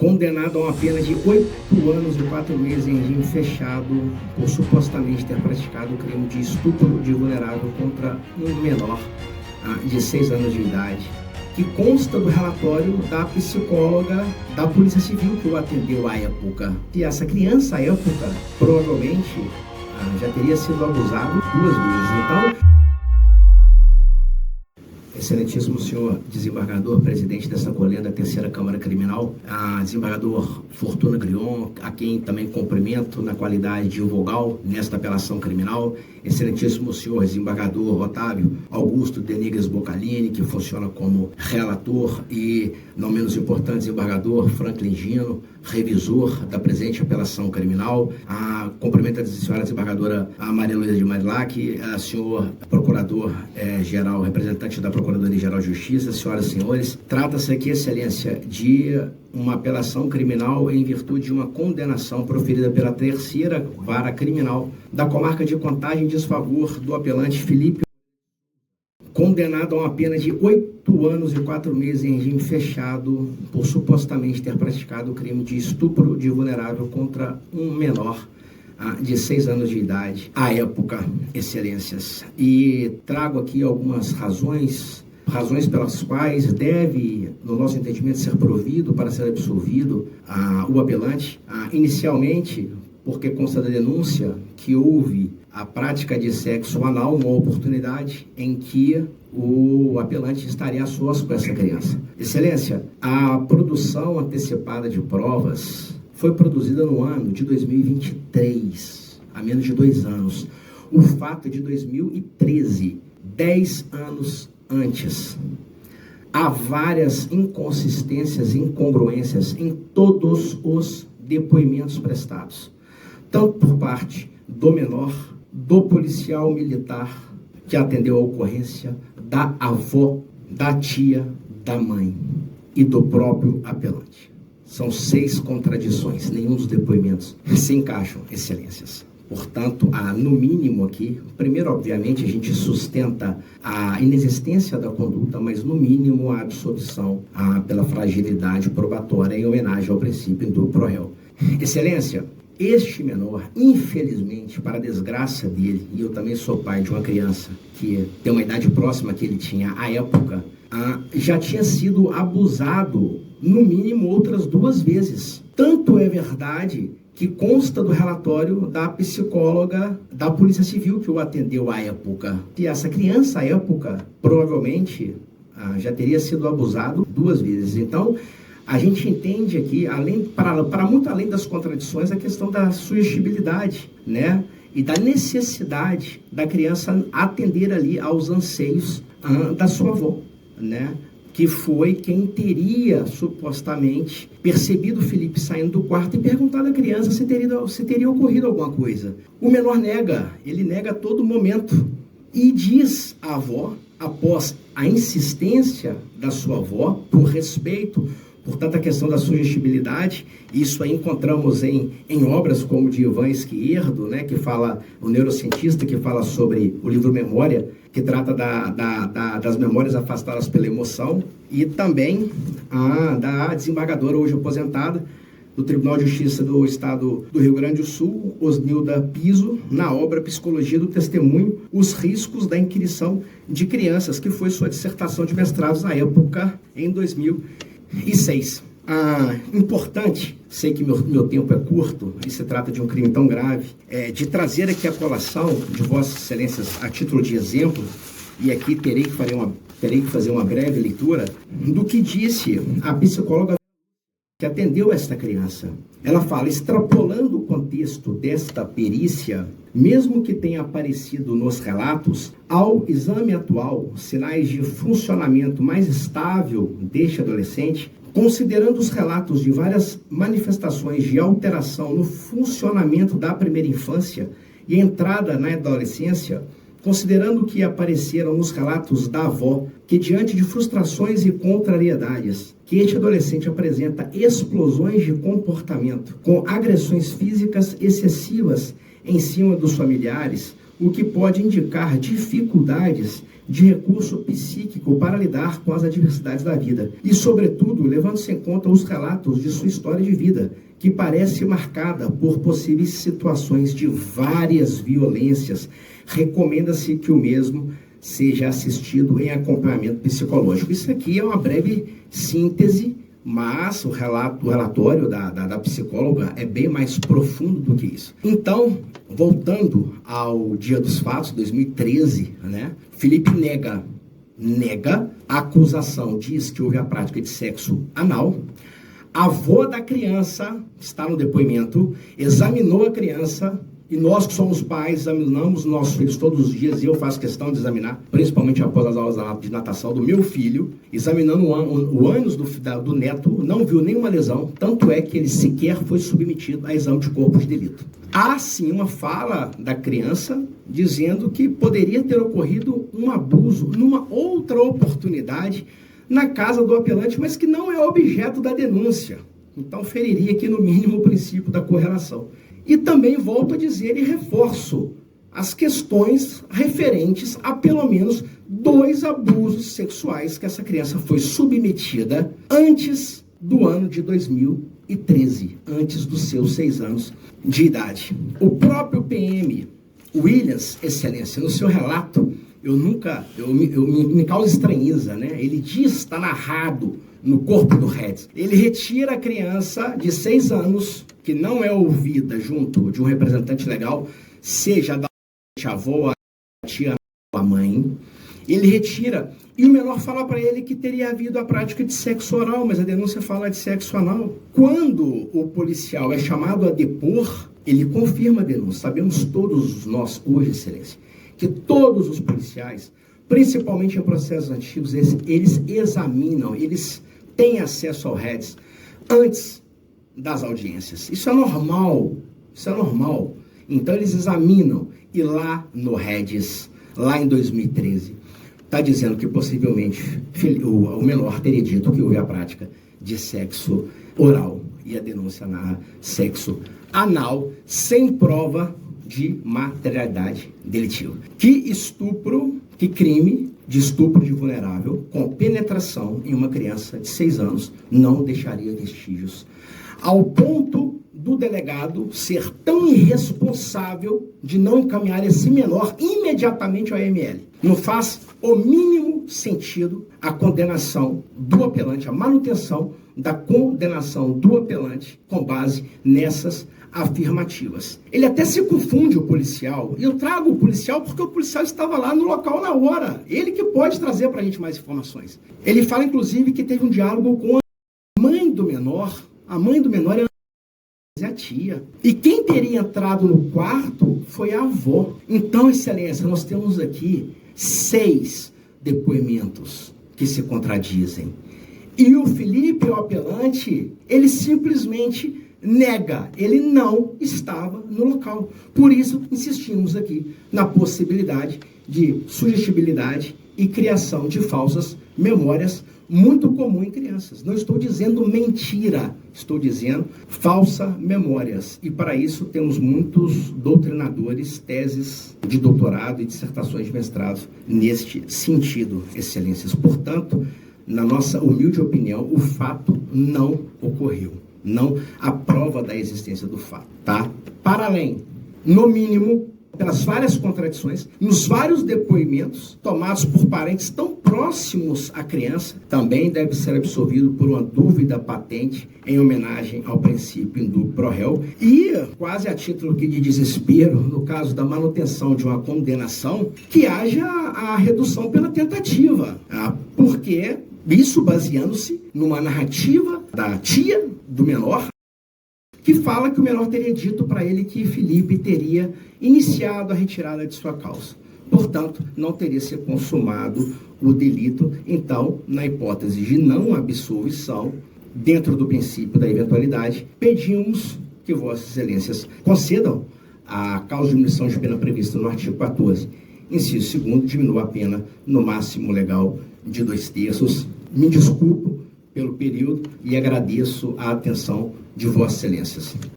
condenado a uma pena de 8 anos e 4 meses em regime fechado por supostamente ter praticado o crime de estupro de vulnerável contra um menor de 6 anos de idade, que consta do relatório da psicóloga da Polícia Civil que o atendeu à época. E essa criança, à época, provavelmente já teria sido abusado 2 vezes. Então, excelentíssimo senhor desembargador, presidente dessa colenda da Terceira Câmara Criminal, desembargador Fortuna Grion, a quem também cumprimento na qualidade de vogal nesta apelação criminal, excelentíssimo senhor desembargador Otávio Augusto Denigres Bocalini, que funciona como relator, e, não menos importante, desembargador Franklin Gino, revisor da presente apelação criminal, cumprimento a senhora desembargadora Maria Luísa de Marilac, senhor procurador-geral, representante da Procuradoria-Geral de Justiça, senhoras e senhores. Trata-se aqui, excelência, de uma apelação criminal em virtude de uma condenação proferida pela Terceira Vara Criminal da Comarca de Contagem em desfavor do apelante Felipe, condenado a uma pena de 8 anos e 4 meses em regime fechado por supostamente ter praticado o crime de estupro de vulnerável contra um menor de 6 anos de idade, à época, excelências. E trago aqui algumas razões pelas quais deve, no nosso entendimento, ser provido para ser absolvido o apelante. Inicialmente, porque consta da denúncia que houve a prática de sexo anal, uma oportunidade em que o apelante estaria a sós com essa criança. Excelência, a produção antecipada de provas foi produzida no ano de 2023, há menos de 2 anos. O fato é de 2013, 10 anos antes. Há várias inconsistências e incongruências em todos os depoimentos prestados, tanto por parte do menor, do policial militar que atendeu a ocorrência, da avó, da tia, da mãe e do próprio apelante. São 6 contradições, nenhum dos depoimentos se encaixam, excelências. Portanto, no mínimo aqui, primeiro, obviamente, a gente sustenta a inexistência da conduta, mas no mínimo a absolvição pela fragilidade probatória em homenagem ao princípio do pro réu. Excelência, este menor, infelizmente, para a desgraça dele, e eu também sou pai de uma criança que tem uma idade próxima que ele tinha à época, já tinha sido abusado, no mínimo, outras 2 vezes. Tanto é verdade que consta do relatório da psicóloga da Polícia Civil que o atendeu à época. E essa criança, à época, provavelmente, já teria sido abusado 2 vezes. Então, a gente entende aqui, para muito além das contradições, a questão da sugestibilidade, né? E da necessidade da criança atender ali aos anseios da sua avó, né? Que foi quem teria supostamente percebido o Felipe saindo do quarto e perguntado à criança se teria ocorrido alguma coisa. O menor nega, ele nega a todo momento e diz à avó, após a insistência da sua avó, por respeito, portanto, a questão da sugestibilidade, isso aí encontramos em obras como de Ivan Esquerdo, né, que fala, o neurocientista que fala sobre o livro Memória, que trata das memórias afastadas pela emoção, e também da desembargadora hoje aposentada do Tribunal de Justiça do Estado do Rio Grande do Sul, Osnilda Piso, na obra Psicologia do Testemunho, os riscos da inquirição de crianças, que foi sua dissertação de mestrado na época, em 2006. Importante, sei que meu tempo é curto, e se trata de um crime tão grave, de trazer aqui a colação de Vossas Excelências a título de exemplo, e aqui terei que fazer uma breve leitura do que disse a psicóloga que atendeu esta criança. Ela fala, extrapolando o contexto desta perícia, mesmo que tenha aparecido nos relatos, ao exame atual, sinais de funcionamento mais estável deste adolescente, considerando os relatos de várias manifestações de alteração no funcionamento da primeira infância e entrada na adolescência, considerando que apareceram nos relatos da avó que, diante de frustrações e contrariedades, que este adolescente apresenta explosões de comportamento, com agressões físicas excessivas em cima dos familiares, o que pode indicar dificuldades de recurso psíquico para lidar com as adversidades da vida. E, sobretudo, levando-se em conta os relatos de sua história de vida, que parece marcada por possíveis situações de várias violências, recomenda-se que o mesmo seja assistido em acompanhamento psicológico. Isso aqui é uma breve síntese, mas o relatório da psicóloga é bem mais profundo do que isso. Então, voltando ao dia dos fatos, 2013, Felipe nega a acusação, diz que houve a prática de sexo anal. A avó da criança, está no depoimento, examinou a criança. E nós que somos pais, examinamos nossos filhos todos os dias, e eu faço questão de examinar, principalmente após as aulas de natação do meu filho, examinando o ânus do neto, não viu nenhuma lesão, tanto é que ele sequer foi submetido a exame de corpo de delito. Há sim uma fala da criança dizendo que poderia ter ocorrido um abuso numa outra oportunidade na casa do apelante, mas que não é objeto da denúncia. Então feriria aqui no mínimo o princípio da correlação. E também volto a dizer e reforço as questões referentes a pelo menos 2 abusos sexuais que essa criança foi submetida antes do ano de 2013, antes dos seus 6 anos de idade. O próprio PM Williams, excelência, no seu relato, me causa estranheza, Ele diz, está narrado no corpo do Reds. Ele retira a criança de 6 anos, que não é ouvida junto de um representante legal, seja da avó, a tia, a mãe. Ele retira, e o menor fala para ele que teria havido a prática de sexo oral, mas a denúncia fala de sexo anal. Quando o policial é chamado a depor, ele confirma a denúncia. Sabemos todos nós hoje, excelência, que todos os policiais, principalmente em processos antigos, eles examinam, eles têm acesso ao REDS antes das audiências. Isso é normal, Então eles examinam, e lá no REDS, lá em 2013, está dizendo que possivelmente o menor teria dito que houve a prática de sexo oral, e a denúncia narra sexo anal, sem prova de materialidade delitiva. Que crime de estupro de vulnerável com penetração em uma criança de 6 anos não deixaria vestígios, ao ponto do delegado ser tão irresponsável de não encaminhar esse menor imediatamente ao AML. Não faz o mínimo sentido a condenação do apelante, a manutenção da condenação do apelante com base nessas afirmativas. Ele até se confunde, o policial, e eu trago o policial porque o policial estava lá no local na hora. Ele que pode trazer para a gente mais informações. Ele fala, inclusive, que teve um diálogo com a mãe do menor. A mãe do menor é a tia. E quem teria entrado no quarto foi a avó. Então, excelência, nós temos aqui 6 depoimentos que se contradizem. E o Felipe, o apelante, ele simplesmente nega, ele não estava no local. Por isso, insistimos aqui na possibilidade de sugestibilidade e criação de falsas memórias, muito comum em crianças. Não estou dizendo mentira, estou dizendo falsa memórias. E para isso temos muitos doutrinadores, teses de doutorado e dissertações de mestrado neste sentido, excelências. Portanto, na nossa humilde opinião, o fato não ocorreu. Não a prova da existência do fato, tá? Para além, no mínimo, pelas várias contradições, nos vários depoimentos tomados por parentes tão próximos à criança, também deve ser absolvido por uma dúvida patente em homenagem ao princípio do pro réu e, quase a título de desespero, no caso da manutenção de uma condenação, que haja a redução pela tentativa, porque isso baseando-se numa narrativa da tia do menor, que fala que o menor teria dito para ele que Felipe teria iniciado a retirada de sua calça. Portanto, não teria se consumado o delito. Então, na hipótese de não absolvição, dentro do princípio da eventualidade, pedimos que Vossas Excelências concedam a causa de diminuição de pena prevista no artigo 14, inciso 2º, diminua a pena no máximo legal de 2/3. Me desculpo pelo período e agradeço a atenção de Vossas Excelências.